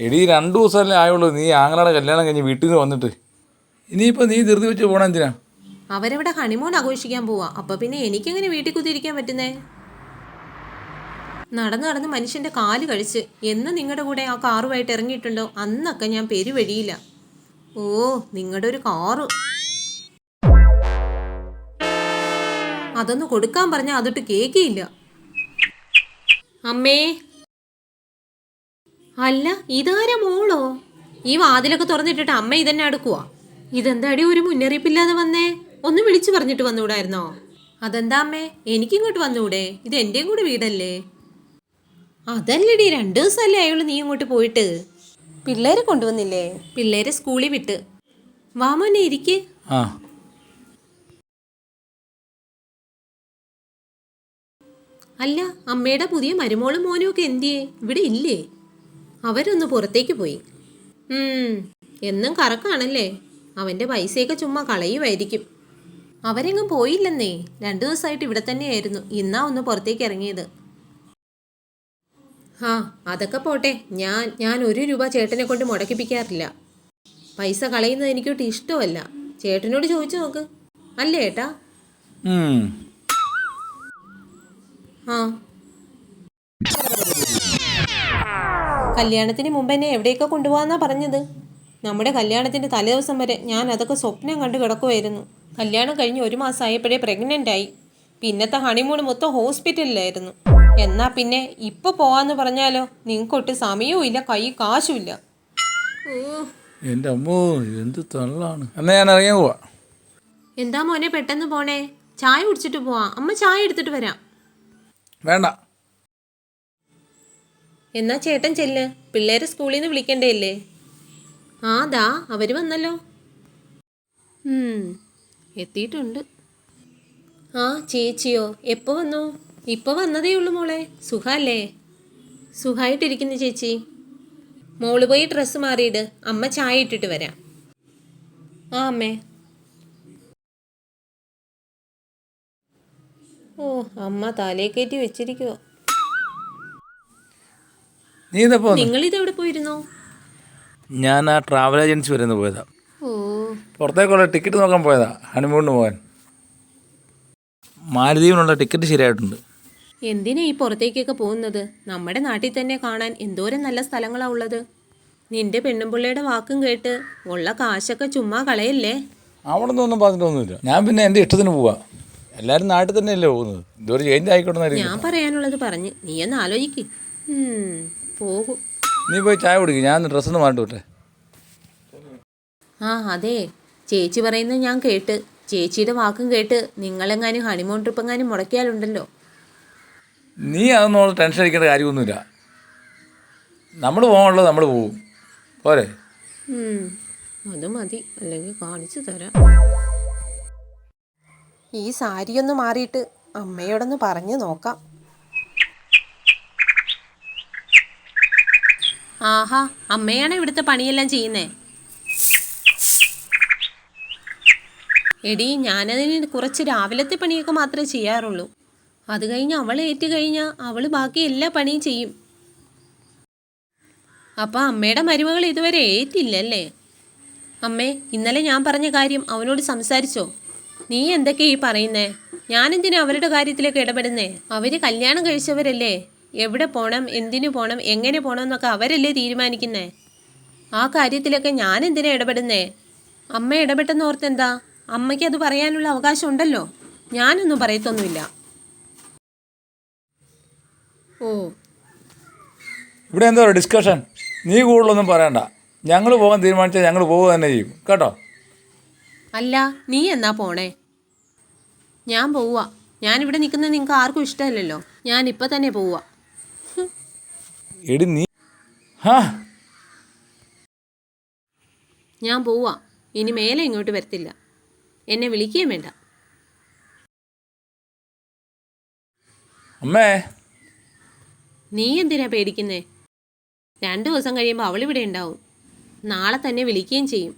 എടീ 2 ദിവസമല്ലേ ആയുള്ളൂ നീ ആങ്ങളയുടെ കല്യാണം കഴിഞ്ഞ് വീട്ടിൽ നിന്ന് വന്നിട്ട്. ഇനിയിപ്പോൾ നീ ധൃതി വെച്ച് പോകണം എന്തിനാ? അവരവിടെ ഹണിമൂൺ ആഘോഷിക്കാൻ പോവാ. അപ്പം പിന്നെ എനിക്കെങ്ങനെ വീട്ടിൽ കുത്തിയിരിക്കാൻ പറ്റുന്നേ? നടന്ന് നടന്ന് മനുഷ്യൻ്റെ കാല് കഴിച്ച്. എന്ന് നിങ്ങളുടെ കൂടെ ആ കാറുമായിട്ട് ഇറങ്ങിയിട്ടുണ്ടോ അന്നൊക്കെ ഞാൻ പെരുവഴിയില്ല. ഓ, നിങ്ങളുടെ ഒരു കാറ് അതൊന്ന് കൊടുക്കാൻ പറഞ്ഞാൽ അതൊട്ട് കേക്കിയില്ല. അമ്മേ, അല്ല ഇതാരാ മോളോ? ഈ വാതിലൊക്കെ തുറന്നിട്ടിട്ട് അമ്മ ഇതന്നെ അടുക്കുവാ. ഇതെന്താടി ഒരു മുന്നറിയിപ്പില്ലാതെ വന്നേ? ഒന്ന് വിളിച്ചു പറഞ്ഞിട്ട് വന്നുകൂടായിരുന്നോ? അതെന്താ അമ്മേ, എനിക്കിങ്ങോട്ട് വന്നുകൂടെ? ഇത് എൻ്റെയും കൂടെ വീടല്ലേ. അതല്ലടി, 2 ദിവസമല്ലേ ആയുള്ളൂ നീ ഇങ്ങോട്ട് പോയിട്ട്. പിള്ളേരെ കൊണ്ടുവന്നില്ലേ? പിള്ളേരെ സ്കൂളിൽ വിട്ട്. വാ മോനെ ഇരിക്ക്. അല്ല, അമ്മയുടെ പുതിയ മരുമോളും മോനും ഒക്കെ എന്തിയേ? ഇവിടെ ഇല്ലേ? അവരൊന്ന് പുറത്തേക്ക് പോയി. എന്നും കറക്കാണല്ലേ. അവൻ്റെ പൈസയൊക്കെ ചുമ്മാ കളയുമായിരിക്കും. അവരെങ്ങും പോയില്ലെന്നേ. 2 ദിവസമായിട്ട് ഇവിടെ തന്നെയായിരുന്നു. ഇന്നാ ഒന്ന് പുറത്തേക്ക് ഇറങ്ങിയത്. അതൊക്കെ പോട്ടെ. ഞാൻ 1 രൂപ ചേട്ടനെ കൊണ്ട് മുടക്കിപ്പിക്കാറില്ല. പൈസ കളയുന്നത് എനിക്കൊട്ട് ഇഷ്ടമല്ല. ചേട്ടനോട് ചോദിച്ചു നോക്ക്. അല്ലേ ഏട്ടാ? കല്യാണത്തിന് മുമ്പ് എന്നെ എവിടെയൊക്കെ കൊണ്ടുപോകാന്നാ പറഞ്ഞത്? നമ്മുടെ കല്യാണത്തിൻ്റെ തലേദിവസം വരെ ഞാൻ അതൊക്കെ സ്വപ്നം കണ്ടു കിടക്കുമായിരുന്നു. കല്യാണം കഴിഞ്ഞ് 1 മാസം ആയപ്പോഴേ പ്രഗ്നൻ്റ് ആയി. പിന്നത്തെ ഹണിമൂൺ മൊത്തം ഹോസ്പിറ്റലിലായിരുന്നു. എന്നാ പിന്നെ ഇപ്പൊ പോവാന്ന് പറഞ്ഞാലോ? നിങ്ങൾക്കൊട്ട് സമയവും ഇല്ല, കൈ കാശും ഇല്ല. എൻ്റെ അമ്മോ, എന്ത് തള്ളാണ്. എന്നാ ഞാൻ ഇറങ്ങിയാ പോവാ. എന്താ മോനെ പെട്ടെന്ന് പോണേ? ചായ കുടിച്ചിട്ട് പോവാ. അമ്മ ചായ എടുത്തിട്ട് വരാം. വേണ്ട. എന്നാ ചേട്ടൻ ചെല്ല്. പിള്ളേരെ സ്കൂളിൽ നിന്ന് വിളിക്കണ്ടേല്ലേ? ദാ അവര് വന്നല്ലോ. എത്തിയിട്ടുണ്ട്. ചേച്ചിയോ? എപ്പോ വന്നു? ഇപ്പൊ വന്നതേ ഉള്ളൂ മോളെ. സുഖല്ലേ? സുഖമായിട്ടിരിക്കുന്നു ചേച്ചി. മോള് പോയി ഡ്രസ്സ് മാറിയിട്. അമ്മ ചായ ഇട്ടിട്ട് വരാം. അമ്മേ. അമ്മ തലേ കയറ്റി വെച്ചിരിക്കുവോ? നിങ്ങളിതെവിടെ പോയിരുന്നോ? ഞാൻ ആ ട്രാവൽ ഏജൻസി വരെ ഒന്ന് പോയതാ. പുറത്തേക്കുള്ള ടിക്കറ്റ് നോക്കാൻ പോയതാ, ഹണിമൂണിന് പോകാൻ. മാലദ്വീപിനുള്ള ടിക്കറ്റ് ശരിയായിട്ടുണ്ട്. എന്തിനാ ഈ പുറത്തേക്കൊക്കെ പോകുന്നത്? നമ്മുടെ നാട്ടിൽ തന്നെ കാണാൻ എന്തോരം നല്ല സ്ഥലങ്ങളാണ് ഉള്ളത്. നിന്റെ പെണ്ണുമ്പിള്ളയുടെ വാക്കും കേട്ട് ഉള്ള കാശൊക്കെ ചുമ്മാ കളയല്ലേ. അവിടെ നിന്നൊന്നും പറഞ്ഞിട്ടൊന്നുമില്ല. ഞാൻ പിന്നെ എൻ്റെ ഇഷ്ടത്തിന് പോവാ. എല്ലാവരും നാട്ടിൽ തന്നെയല്ലേ പോകുന്നത്. ഇതൊരു ചേഞ്ച് ആയിക്കോട്ടെ. ഞാൻ പറയാനുള്ളത് പറഞ്ഞ് നീ ഒന്ന് ആലോചിക്ക്. പോകും. നീ പോയി ചായ കുടിക്കും. ഞാൻ ഡ്രസ്സൊന്ന് മാറ്റി. അതെ, ചേച്ചി പറയുന്നത് ഞാൻ കേട്ട്. ചേച്ചിയുടെ വാക്കും കേട്ട് നിങ്ങളെങ്ങാനും ഹണിമൂൺ ട്രിപ്പ് എങ്ങാനും മുടക്കിയാലുണ്ടല്ലോ. നീ അതൊന്നും ടെൻഷൻ അടിക്കേണ്ട കാര്യമൊന്നുമില്ല. നമ്മൾ പോകാനുള്ളത് നമ്മൾ പോവും. പോരെ? അത് മതി, അല്ലെങ്കിൽ കാണിച്ചു തരാം. ഈ സാരിയൊന്ന് മാറിയിട്ട് അമ്മയോടൊന്ന് പറഞ്ഞു നോക്കാം. അമ്മയാണ് ഇവിടുത്തെ പണിയെല്ലാം ചെയ്യുന്നേ. എടി, ഞാനതിന് കുറച്ച് രാവിലത്തെ പണിയൊക്കെ മാത്രമേ ചെയ്യാറുള്ളൂ. അത് കഴിഞ്ഞ് അവൾ ഏറ്റു കഴിഞ്ഞാൽ അവൾ ബാക്കി എല്ലാ പണിയും ചെയ്യും. അപ്പം അമ്മയുടെ മരുമകൾ ഇതുവരെ ഏറ്റില്ലല്ലേ? അമ്മേ, ഇന്നലെ ഞാൻ പറഞ്ഞ കാര്യം അവനോട് സംസാരിച്ചോ? നീ എന്തൊക്കെയാ ഈ പറയുന്നേ? ഞാനെന്തിനാ അവരുടെ കാര്യത്തിലേക്ക് ഇടപെടുന്നേ? അവർ കല്യാണം കഴിച്ചവരല്ലേ. എവിടെ പോകണം, എന്തിനു പോകണം, എങ്ങനെ പോകണം എന്നൊക്കെ അവരല്ലേ തീരുമാനിക്കുന്നേ. ആ കാര്യത്തിലൊക്കെ ഞാൻ എന്തിനാ ഇടപെടുന്നേ? അമ്മ ഇടപെട്ടെന്ന് ഓർത്തെന്താ? അമ്മയ്ക്ക് അത് പറയാനുള്ള അവകാശം ഉണ്ടല്ലോ. ഞാനൊന്നും പറയത്തൊന്നുമില്ല. ഇവിടെ എന്താ ഡിസ്കഷൻ? നീ കൂടുതലൊന്നും പറയണ്ട. ഞങ്ങൾ പോകാൻ തീരുമാനിച്ചാൽ ഞങ്ങൾ പോവുക തന്നെ ചെയ്യും, കേട്ടോ? അല്ല, നീ എന്നാ പോണേ? ഞാൻ പോവുക. ഞാനിവിടെ നിൽക്കുന്നത് നിങ്ങൾക്ക് ആർക്കും ഇഷ്ടമല്ലല്ലോ. ഞാനിപ്പോൾ തന്നെ പോവുക. എടി നീ ഞാൻ പോവുക. ഇനി മേലെ ഇങ്ങോട്ട് വരത്തില്ല. എന്നെ വിളിക്കുകയും വേണ്ട. അമ്മേ, നീ എന്തിനാ പേടിക്കുന്നേ? 2 ദിവസം കഴിയുമ്പോൾ അവളിവിടെ ഉണ്ടാവും. നാളെ തന്നെ വിളിക്കുകയും ചെയ്യും.